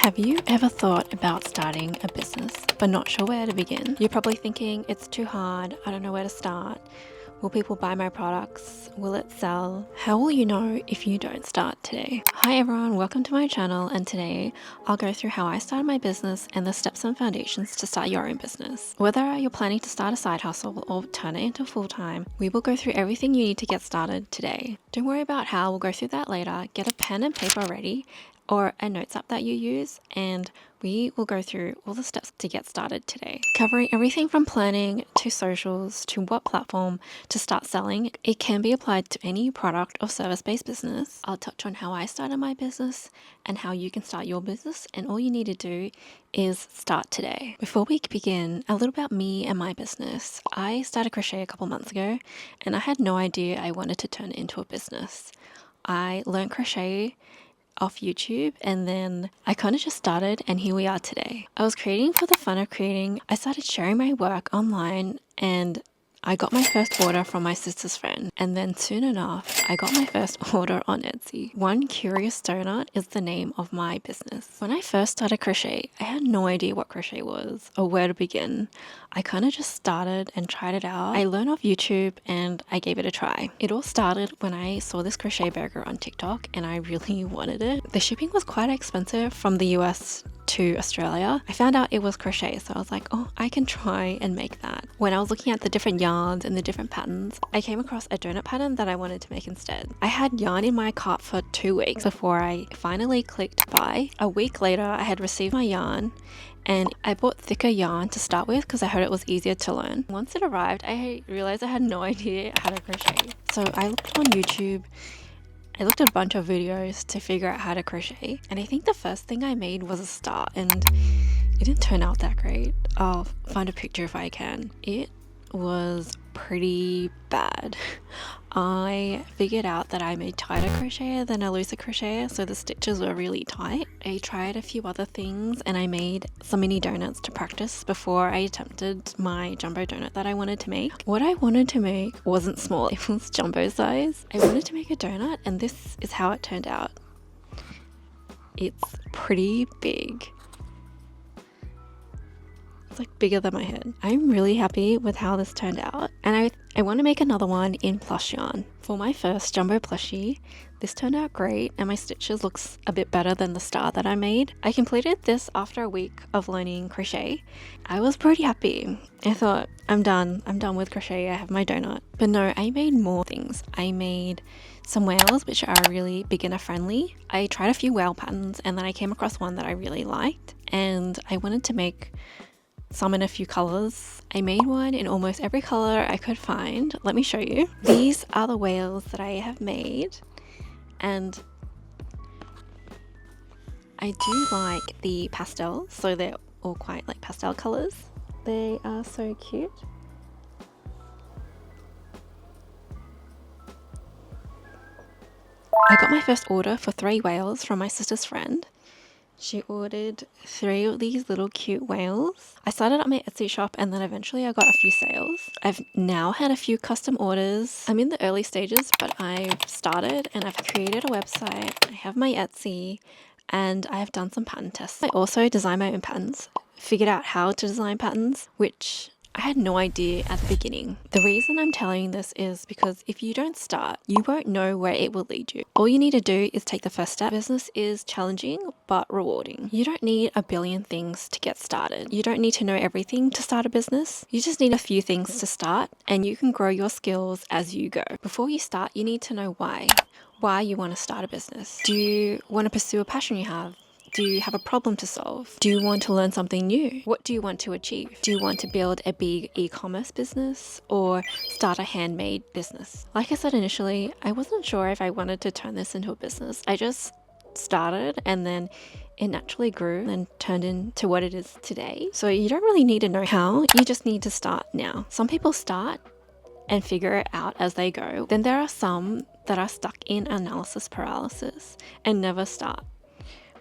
Have you ever thought about starting a business but not sure where to begin? You're probably thinking it's too hard, I don't know where to start. Will people buy my products? Will it sell? How will you know if you don't start today? Hi everyone, welcome to my channel, and today I'll go through how I started my business and the steps and foundations to start your own business. Whether you're planning to start a side hustle or turn it into full-time, we will go through everything you need to get started today. Don't worry about how, we'll go through that later. Get a pen and paper ready or a notes app that you use, and we will go through all the steps to get started today, covering everything from planning to socials to what platform to start selling. It can be applied to any product or service-based business. I'll touch on how I started my business and how you can start your business, and all you need to do is start today. Before we begin, a little about me and my business. I started crochet a couple months ago and I had no idea I wanted to turn it into a business. I learned crochet off YouTube, and then I kind of just started, and here we are today. I was creating for the fun of creating. I started sharing my work online, and I got my first order from my sister's friend, and then soon enough I got my first order on Etsy. One Curious Donut is the name of my business. When I first started crochet, I had no idea what crochet was or where to begin. I kind of just started and tried it out. I learned off YouTube and I gave it a try. It all started when I saw this crochet burger on TikTok and I really wanted it. The shipping was quite expensive from the US to Australia. I found out it was crochet, so I was like, oh, I can try and make that. When I was looking at the different yarns and the different patterns, I came across a donut pattern that I wanted to make instead. I had yarn in my cart for 2 weeks before I finally clicked buy. A week later, I had received my yarn, and I bought thicker yarn to start with because I heard it was easier to learn. Once it arrived, I realized I had no idea how to crochet. So I looked on YouTube. I looked at a bunch of videos to figure out how to crochet, and I think the first thing I made was a start, and it didn't turn out that great. I'll find a picture if I can. It was pretty bad. I figured out that I'm a tighter crocheter than a looser crocheter, so the stitches were really tight. I tried a few other things and I made some mini donuts to practice before I attempted my jumbo donut that I wanted to make. What I wanted to make wasn't small, it was jumbo size. I wanted to make a donut, and this is how it turned out. It's pretty big. It's like bigger than my head. I'm really happy with how this turned out, and I want to make another one in plush yarn. For my first jumbo plushie, this turned out great, and my stitches looks a bit better than the star that I made. I completed this after a week of learning crochet. I was pretty happy. I thought, I'm done with crochet, I have my donut. But no, I made more things. I made some whales, which are really beginner friendly. I tried a few whale patterns, and then I came across one that I really liked, and I wanted to make some in a few colors. I made one in almost every color I could find. Let me show you. These are the whales that I have made, and I do like the pastels, so they're all quite like pastel colors. They are so cute. I got my first order for 3 whales from my sister's friend. She ordered 3 of these little cute whales. I started at my Etsy shop, and then eventually I got a few sales. I've now had a few custom orders. I'm in the early stages, but I've started and I've created a website. I have my Etsy, and I have done some pattern tests. I also design my own patterns, figured out how to design patterns, which I had no idea at the beginning. The reason I'm telling you this is because if you don't start, you won't know where it will lead you. All you need to do is take the first step. Business is challenging but rewarding. You don't need a billion things to get started. You don't need to know everything to start a business. You just need a few things to start, and you can grow your skills as you go. Before you start, you need to know why you want to start a business. Do you want to pursue a passion you have? Do you have a problem to solve? Do you want to learn something new? What do you want to achieve? Do you want to build a big e-commerce business or start a handmade business? Like I said initially, I wasn't sure if I wanted to turn this into a business. I just started, and then it naturally grew and turned into what it is today. So you don't really need to know how, you just need to start now. Some people start and figure it out as they go. Then there are some that are stuck in analysis paralysis and never start.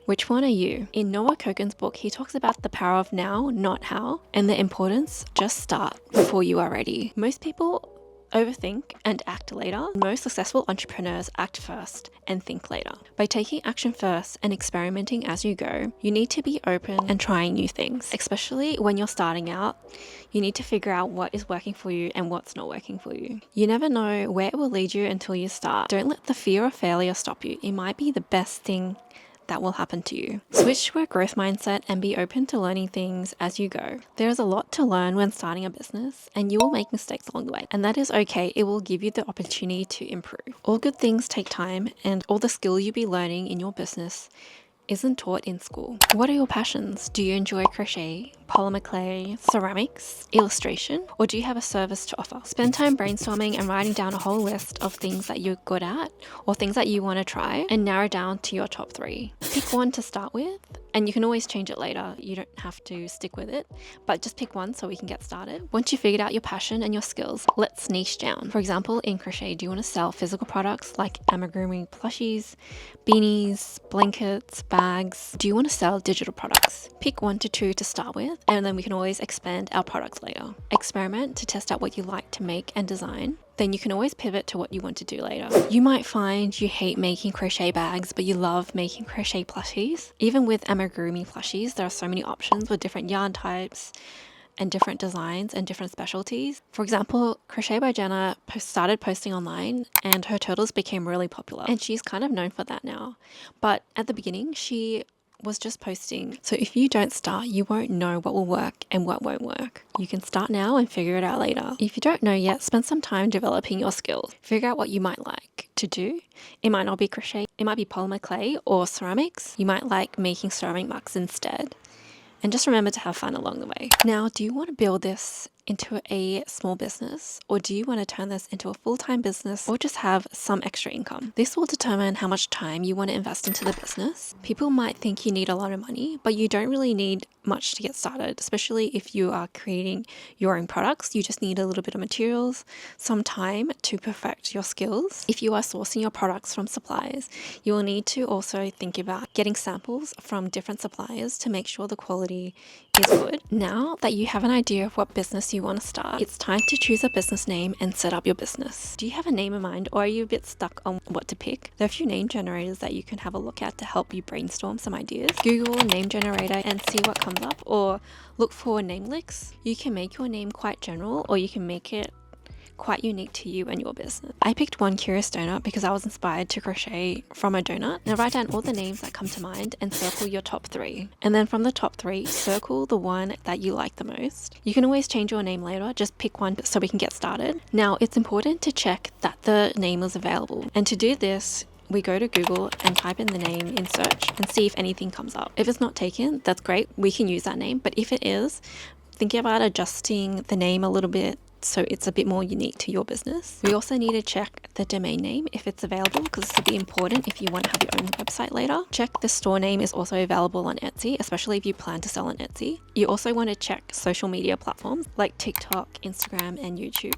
Which one are you? In Noah Kogan's book, he talks about the power of now, not how, and the importance, just start before you are ready. Most people overthink and act later. Most successful entrepreneurs act first and think later. By taking action first and experimenting as you go, you need to be open and trying new things. Especially when you're starting out, you need to figure out what is working for you and what's not working for you. You never know where it will lead you until you start. Don't let the fear of failure stop you. It might be the best thing that will happen to you. Switch to a growth mindset and be open to learning things as you go. There is a lot to learn when starting a business, and you will make mistakes along the way, and that is okay. It will give you the opportunity to improve. All good things take time, and all the skill you'll be learning in your business isn't taught in school. What are your passions? Do you enjoy crochet, polymer clay, ceramics, illustration, or do you have a service to offer? Spend time brainstorming and writing down a whole list of things that you're good at or things that you want to try, and narrow down to your top 3. Pick one to start with, and you can always change it later. You don't have to stick with it, but just pick one so we can get started. Once you've figured out your passion and your skills, let's niche down. For example, in crochet, do you want to sell physical products like amigurumi plushies, beanies, blankets, bags? Do you want to sell digital products? Pick 1 to 2 to start with, and then we can always expand our products later. Experiment to test out what you like to make and design. Then you can always pivot to what you want to do later. You might find you hate making crochet bags, but you love making crochet plushies. Even with amigurumi plushies, there are so many options with different yarn types and different designs and different specialties. For example, Crochet by Jenna started posting online and her turtles became really popular, and she's kind of known for that now. But at the beginning, she was just posting. So if you don't start, you won't know what will work and what won't work. You can start now and figure it out later. If you don't know yet, spend some time developing your skills. Figure out what you might like to do. It might not be crochet, it might be polymer clay or ceramics. You might like making ceramic mugs instead. And just remember to have fun along the way. Now, do you want to build this into a small business, or do you want to turn this into a full-time business, or just have some extra income? This will determine how much time you want to invest into the business. People might think you need a lot of money, but you don't really need much to get started, especially if you are creating your own products. You just need a little bit of materials, some time to perfect your skills. If you are sourcing your products from suppliers, you will need to also think about getting samples from different suppliers to make sure the quality is good. Now that you have an idea of what business you want to start, it's time to choose a business name and set up your business. Do you have a name in mind, or are you a bit stuck on what to pick? There are a few name generators that you can have a look at to help you brainstorm some ideas. Google a name generator and see what comes up, or look for name licks. You can make your name quite general, or you can make it quite unique to you and your business. I picked One Curious Donut because I was inspired to crochet from a donut. Now write down all the names that come to mind and circle your top 3. And then from the top 3, circle the one that you like the most. You can always change your name later, just pick one so we can get started. Now it's important to check that the name is available. And to do this, we go to Google and type in the name in search and see if anything comes up. If it's not taken, that's great. We can use that name. But if it is, think about adjusting the name a little bit so it's a bit more unique to your business. We also need to check the domain name if it's available, because this will be important if you want to have your own website later. Check the store name is also available on Etsy, especially if you plan to sell on Etsy. You also want to check social media platforms like TikTok, Instagram, and YouTube.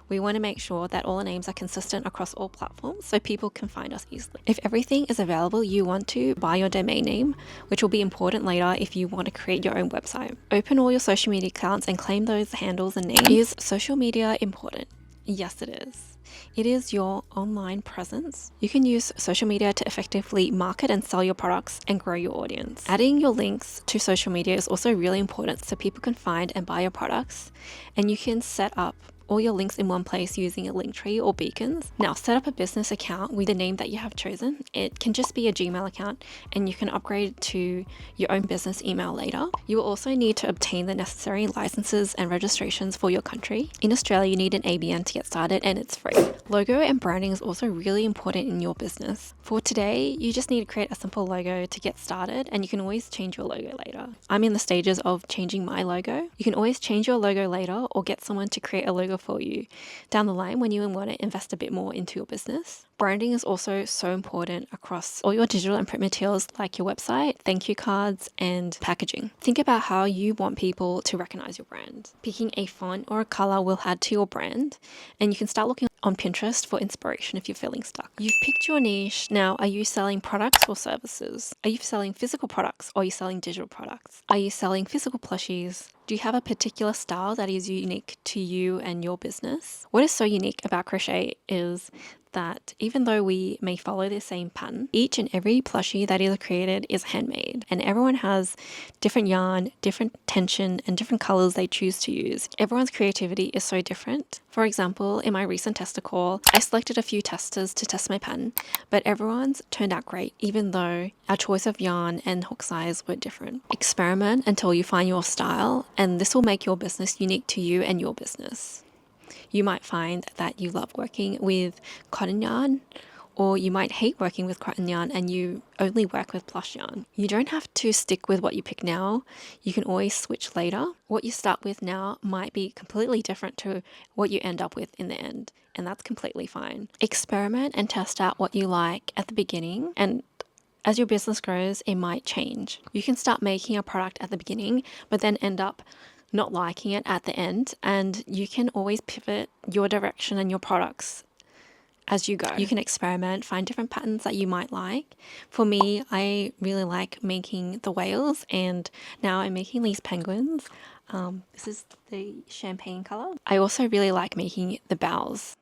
We want to make sure that all the names are consistent across all platforms so people can find us easily. If everything is available, you want to buy your domain name, which will be important later if you want to create your own website. Open all your social media accounts and claim those handles and names. Is social media important? Yes, it is. It is your online presence. You can use social media to effectively market and sell your products and grow your audience. Adding your links to social media is also really important so people can find and buy your products, and you can set up all your links in one place using a link tree or beacons. Now set up a business account with the name that you have chosen. It can just be a Gmail account, and you can upgrade to your own business email later. You will also need to obtain the necessary licenses and registrations for your country. In Australia, you need an ABN to get started, and it's free. Logo and branding is also really important in your business. For today, you just need to create a simple logo to get started, and you can always change your logo later. I'm in the stages of changing my logo. You can always change your logo later or get someone to create a logo for you down the line when you want to invest a bit more into your business. Branding is also so important across all your digital and print materials like your website, thank you cards, and packaging. Think about how you want people to recognize your brand. Picking a font or a color will add to your brand, and you can start looking on Pinterest for inspiration if you're feeling stuck. You've picked your niche. Now, are you selling products or services? Are you selling physical products or are you selling digital products? Are you selling physical plushies? Do you have a particular style that is unique to you and your business? What is so unique about crochet is that even though we may follow the same pattern, each and every plushie that is created is handmade, and everyone has different yarn, different tension, and different colors they choose to use. Everyone's creativity is so different. For example, in my recent tester call, I selected a few testers to test my pattern, but everyone's turned out great, even though our choice of yarn and hook size were different. Experiment until you find your style, and this will make your business unique to you and your business. You might find that you love working with cotton yarn, or you might hate working with cotton yarn and you only work with plush yarn. You don't have to stick with what you pick now. You can always switch later. What you start with now might be completely different to what you end up with in the end, and that's completely fine. Experiment and test out what you like at the beginning, and as your business grows, it might change. You can start making a product at the beginning, but then end up not liking it at the end, and you can always pivot your direction and your products as you go. You can experiment, find different patterns that you might like. For me, I really like making the whales, and now I'm making these penguins. This is the champagne color. I also really like making the bows.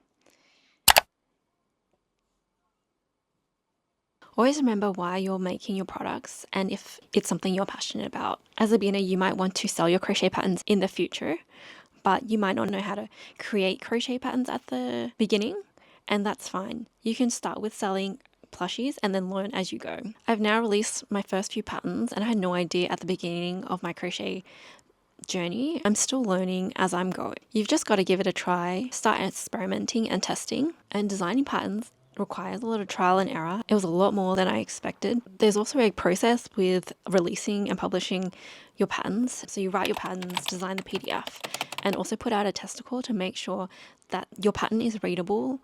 Always remember why you're making your products and if it's something you're passionate about. As a beginner, you might want to sell your crochet patterns in the future, but you might not know how to create crochet patterns at the beginning, and that's fine. You can start with selling plushies and then learn as you go. I've now released my first few patterns, and I had no idea at the beginning of my crochet journey. I'm still learning as I'm going. You've just got to give it a try, start experimenting and testing, and designing patterns requires a lot of trial and error. It was a lot more than I expected. There's also a process with releasing and publishing your patterns. So you write your patterns, design the PDF, and also put out a tester call to make sure that your pattern is readable.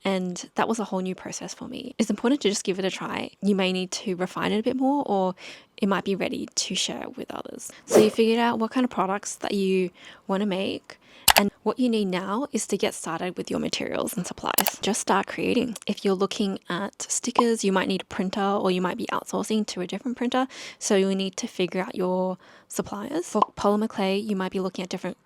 And that was a whole new process for me. It's important to just give it a try. You may need to refine it a bit more, or it might be ready to share with others. So you figured out what kind of products that you want to make, and what you need now is to get started with your materials and supplies. Just start creating. If you're looking at stickers, you might need a printer, or you might be outsourcing to a different printer. So you need to figure out your suppliers. For polymer clay, you might be looking at different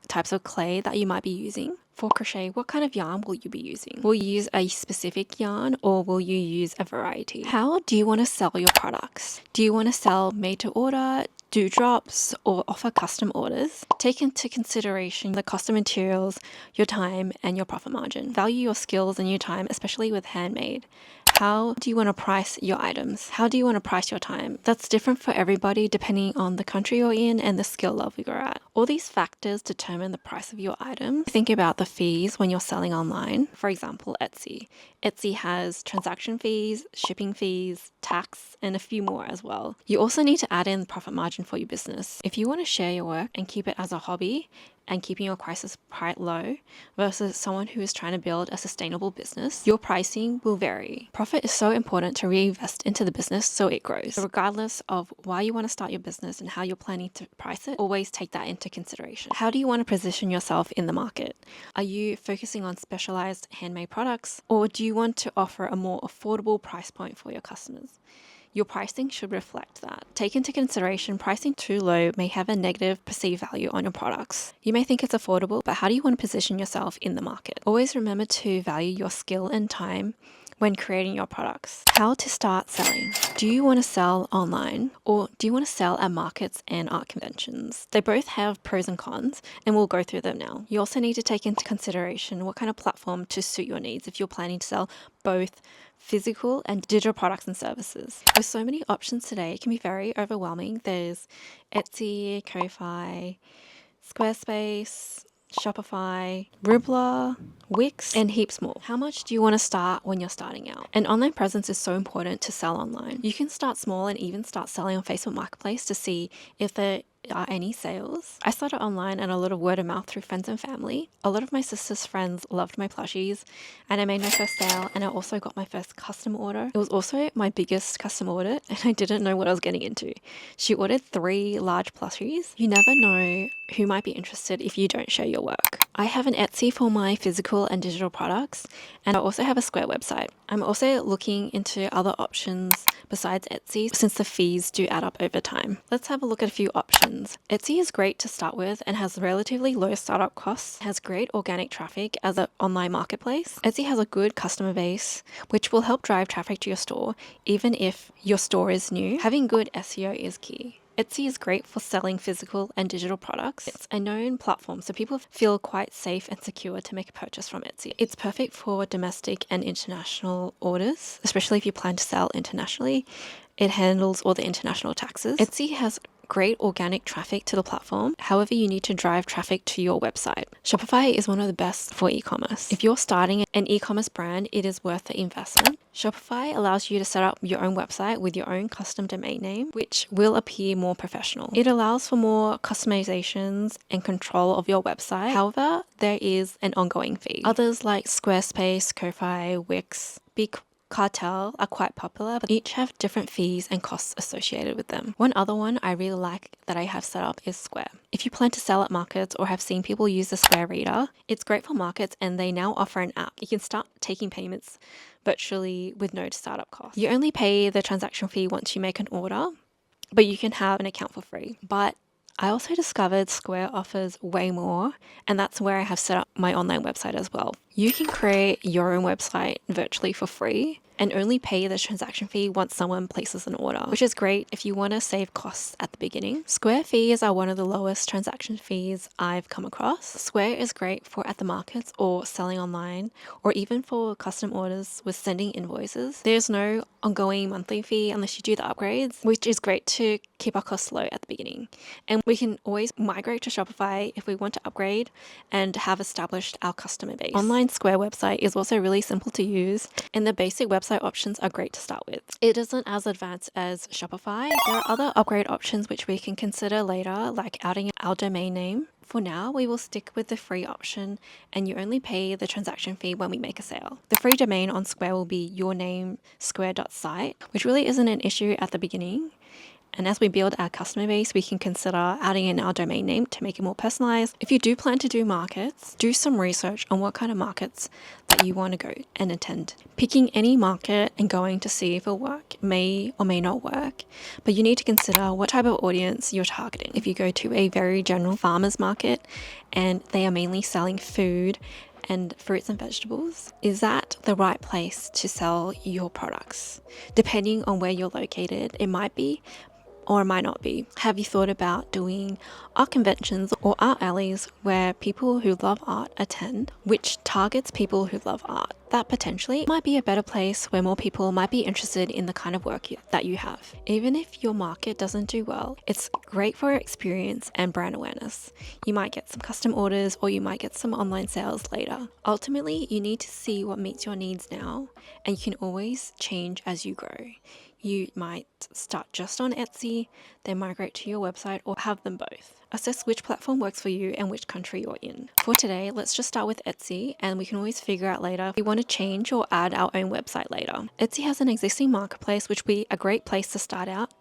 types of clay that you might be using. For crochet, what kind of yarn will you be using? Will you use a specific yarn, or will you use a variety? How do you want to sell your products? Do you want to sell made to order, do drops, or offer custom orders? Take into consideration the cost of materials, your time, and your profit margin. Value your skills and your time, especially with handmade. How do you want to price your items? How do you want to price your time? That's different for everybody depending on the country you're in and the skill level you're at. All these factors determine the price of your item. Think about the fees when you're selling online. For example, Etsy. Etsy has transaction fees, shipping fees, tax, and a few more as well. You also need to add in profit margin for your business. If you want to share your work and keep it as a hobby, and keeping your prices quite low versus someone who is trying to build a sustainable business, your pricing will vary. Profit is so important to reinvest into the business so it grows. So regardless of why you want to start your business and how you're planning to price it, always take that into consideration. How do you want to position yourself in the market? Are you focusing on specialized handmade products, or do you want to offer a more affordable price point for your customers? Your pricing should reflect that. Take into consideration pricing too low may have a negative perceived value on your products. You may think it's affordable, but how do you want to position yourself in the market? Always remember to value your skill and time when creating your products. How to start selling. Do you want to sell online, or do you want to sell at markets and art conventions? They both have pros and cons, and we'll go through them now. You also need to take into consideration what kind of platform to suit your needs if you're planning to sell both physical and digital products and services. With so many options today, it can be very overwhelming. There's Etsy, Ko-fi, Squarespace, Shopify, Rubler, Wix, and heaps more. How much do you want to start when you're starting out? An online presence is so important to sell online. You can start small and even start selling on Facebook Marketplace to see if the are any sales. I started online and a lot of word of mouth through friends and family. A lot of my sister's friends loved my plushies, and I made my first sale, and I also got my first custom order. It was also my biggest custom order, and I didn't know what I was getting into. She ordered 3 large plushies. You never know who might be interested if you don't share your work. I have an Etsy for my physical and digital products, and I also have a Square website. I'm also looking into other options besides Etsy, since the fees do add up over time. Let's have a look at a few options. Etsy is great to start with and has relatively low startup costs, has great organic traffic as an online marketplace. Etsy has a good customer base, which will help drive traffic to your store, even if your store is new. Having good SEO is key. Etsy is great for selling physical and digital products. It's a known platform, so people feel quite safe and secure to make a purchase from Etsy. It's perfect for domestic and international orders, especially if you plan to sell internationally. It handles all the international taxes. Etsy has great organic traffic to the platform. However, you need to drive traffic to your website. Shopify is one of the best for e-commerce. If you're starting an e-commerce brand, it is worth the investment. Shopify allows you to set up your own website with your own custom domain name, which will appear more professional. It allows for more customizations and control of your website. However, there is an ongoing fee. Others like Squarespace, Ko-fi, Wix, Cartel are quite popular, but each have different fees and costs associated with them. One other one I really like that I have set up is Square. If you plan to sell at markets or have seen people use the Square Reader, it's great for markets, and they now offer an app. You can start taking payments virtually with no startup cost. You only pay the transaction fee once you make an order, but you can have an account for free. But I also discovered Square offers way more, and that's where I have set up my online website as well. You can create your own website virtually for free and only pay the transaction fee once someone places an order, which is great if you want to save costs at the beginning. Square fees are one of the lowest transaction fees I've come across. Square is great for at the markets or selling online, or even for custom orders with sending invoices. There's no ongoing monthly fee unless you do the upgrades, which is great to keep our costs low at the beginning. And we can always migrate to Shopify if we want to upgrade and have established our customer base. Online Square website is also really simple to use, and the basic website options are great to start with. It isn't as advanced as Shopify. There are other upgrade options which we can consider later, like adding our domain name. For now, we will stick with the free option, and you only pay the transaction fee when we make a sale. The free domain on Square will be your name square.site, which really isn't an issue at the beginning. And as we build our customer base, we can consider adding in our domain name to make it more personalized. If you do plan to do markets, do some research on what kind of markets that you want to go and attend. Picking any market and going to see if it'll work may or may not work, but you need to consider what type of audience you're targeting. If you go to a very general farmer's market and they are mainly selling food and fruits and vegetables, is that the right place to sell your products? Depending on where you're located, it might be, or it might not be. Have you thought about doing art conventions or art alleys where people who love art attend, which targets people who love art? That potentially might be a better place where more people might be interested in the kind of work that you have. Even if your market doesn't do well, it's great for experience and brand awareness. You might get some custom orders, or you might get some online sales later. Ultimately, you need to see what meets your needs now, and you can always change as you grow. You might start just on Etsy, then migrate to your website, or have them both. Assess which platform works for you and which country you're in. For today, let's just start with Etsy, and we can always figure out later if we want to change or add our own website later. Etsy has an existing marketplace, which will be a great place to start out.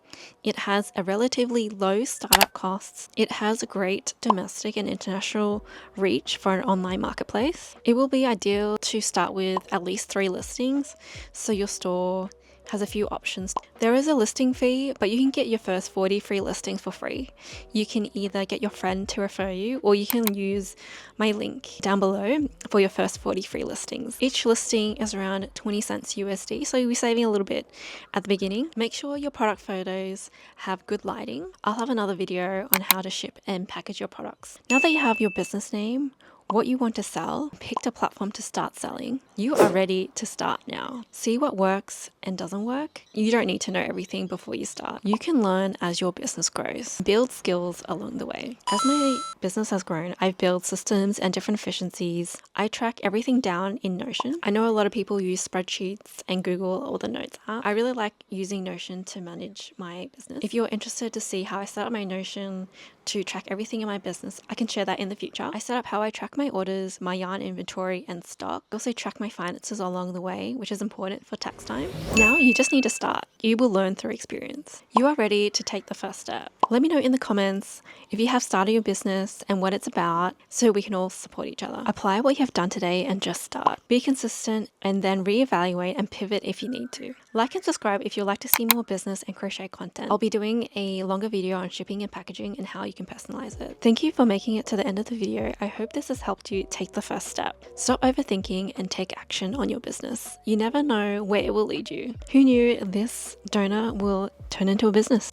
It has a relatively low startup costs. It has a great domestic and international reach for an online marketplace. It will be ideal to start with at least 3 listings, so your store has a few options. There is a listing fee, but you can get your first 40 free listings for free. You can either get your friend to refer you, or you can use my link down below for your first 40 free listings. Each listing is around 20 cents USD, so you'll be saving a little bit at the beginning. Make sure your product photos have good lighting. I'll have another video on how to ship and package your products. Now that you have your business name what you want to sell, picked a platform to start selling, you are ready to start now. See what works and doesn't work. You don't need to know everything before you start. You can learn as your business grows. Build skills along the way. As my business has grown, I've built systems and different efficiencies. I track everything down in Notion. I know a lot of people use spreadsheets and Google or the Notes app. I really like using Notion to manage my business. If you're interested to see how I set up my Notion to track everything in my business, I can share that in the future. I set up how I track my orders, my yarn inventory and stock. I also track my finances along the way, which is important for tax time. Now you just need to start. You will learn through experience. You are ready to take the first step. Let me know in the comments if you have started your business and what it's about so we can all support each other. Apply what you have done today and just start. Be consistent and then reevaluate and pivot if you need to. Like and subscribe if you'd like to see more business and crochet content. I'll be doing a longer video on shipping and packaging and how you can personalize it. Thank you for making it to the end of the video. I hope this has helped you take the first step. Stop overthinking and take action on your business. You never know where it will lead you. Who knew this donor will turn into a business?